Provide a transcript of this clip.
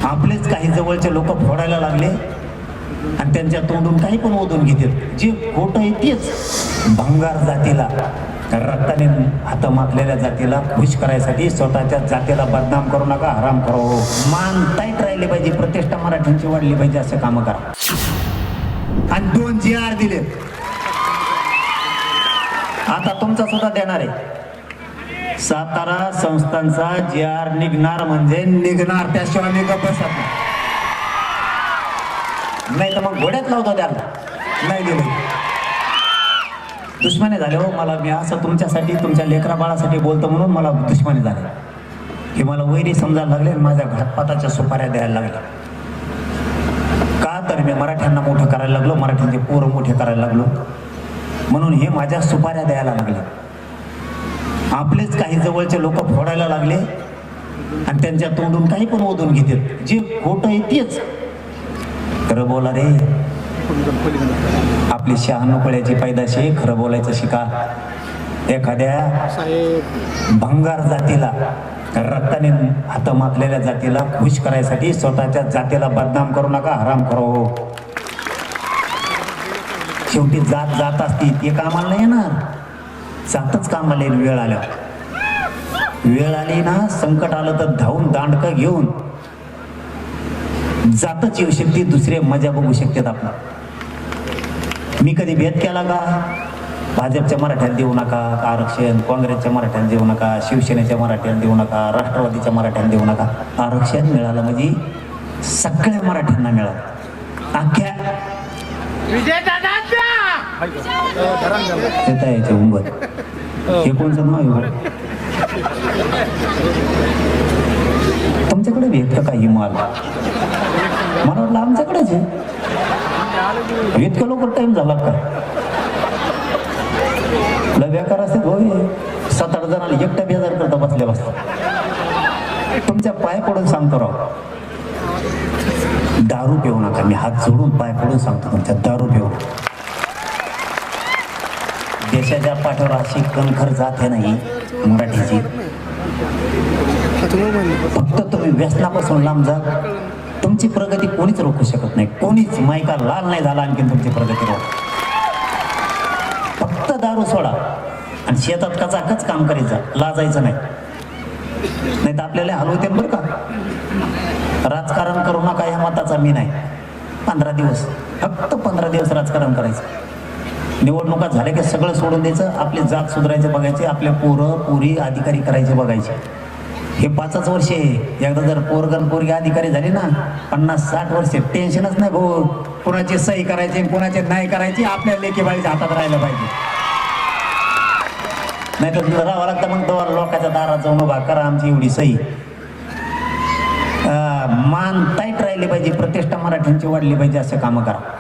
आपलेच काही जवळचे लोक फोडायला लागले आणि त्यांच्या तोंडून काही पण ओढून घेतात. जे खोटं आहे तेच भंगार जातीला, रक्ताने हात माखलेल्या जातीला खुश करायसाठी स्वतःच्या जातीला बदनाम करू नका, हराम करो. मान टाईट राहिली पाहिजे, प्रतिष्ठा मराठ्यांची वाढली पाहिजे, असं काम करा. आणि 2 GR दिले, आता तुमचा सुद्धा देणार आहे. सातारा संस्थांचा GR निघणार म्हणजे निघणार, त्याशिवाय मी गप्प बसत नाही तर मग घोड्यात लावतो त्याला. नाही दिले दुश्मनी झाले हो मला. मी असं तुमच्यासाठी, तुमच्या लेकरा बाळासाठी बोलतो म्हणून मला दुश्मनी झाली. हे मला वैरी समजायला लागले, माझ्या घातपाताच्या सुपाऱ्या द्यायला लागल्या. का तर मी मराठ्यांना मोठं करायला लागलो, मराठ्यांचे पोरं मोठे करायला लागलो, म्हणून हे माझ्या सुपाऱ्या द्यायला लागले. आपलेच काही जवळचे लोक फोडायला लागले आणि त्यांच्या तोंडून काही पण ओढून घेतात. जे खोटं आहे तेच खरं बोला रे. आपली शहाणुपळ्याची पैदाशी खरं बोलायचं शिका. एखाद्या भंगार जातीला, रक्ताने हात माखलेल्या जातीला खुश करायसाठी स्वतःच्या जातीला बदनाम करू नका, हराम करो. शेवटी जात जात असती, ते कामाला नाही येणार. जातच कामाला येईल. वेळ आल्या, वेळ आली ना, संकट आलं तर धावून दांडकं घेऊन जातच येऊ शकते. दुसरे मजा बघू शकतात आपला. मी कधी भेद केला का? भाजपच्या मराठ्यात देऊ नका आरक्षण, काँग्रेसच्या मराठ्यात देऊ नका, शिवसेनेच्या मराठ्यात देऊ नका, राष्ट्रवादीच्या मराठ्यात देऊ नका. आरक्षण मिळालं म्हणजे सगळ्या मराठ्यांना मिळालं. अख्ख्या याच्या उंबर हे कोणचं नाव आहे? तुमच्याकडे भेट का काही माल? मला वाटलं आमच्याकडेच आहे. इतकं लवकर टाइम झाला का? बेकार असते होय. 7-8 जणांना एकटा बेजार करता बसल्या बसता. तुमच्या पाय पडून सांगतो राव, दारू पिऊ नका. मी हात जोडून पाय पडून सांगतो तुमच्या, दारू पिऊ. देशाच्या पाठीवर अशी कणखर जात आहे नाही मराठीची. फक्त तुम्ही व्यसनापासून लांब जा, तुमची प्रगती कोणीच रोखू शकत नाही. कोणीच. मायका लाल नाही झाला आणखी तुमची प्रगती रोख. फक्त दारू सोडा आणि शेतात कचाकच काम करायचं, लाजायचं नाही. नाही तर आपल्याला हलवते बरं का. राजकारण करू नका या मताचा मी नाही. 15 दिवस, फक्त 15 दिवस राजकारण करायचं. निवडणुका झाल्या की सगळं सोडून द्यायचं. आपली जात सुधारायचे बघायचे, आपले पोरं पोरी अधिकारी करायचे बघायचे. हे 5च वर्ष आहे. एकदा जर पोरगण पोरगी अधिकारी झाली ना, 50-60 वर्ष टेन्शनच नाही भाऊ. कुणाची सही करायची, कुणाची नाही करायची, आपल्या लेकी बाळीच्या हातात राहायला पाहिजे. नाही तर तुला राहावं लागतं मग तो लोकांच्या दारात जाऊन उभा करा आमची एवढी सही. मान टाईट राहिली पाहिजे, प्रतिष्ठा मराठ्यांची वाढली पाहिजे, असं कामं करा.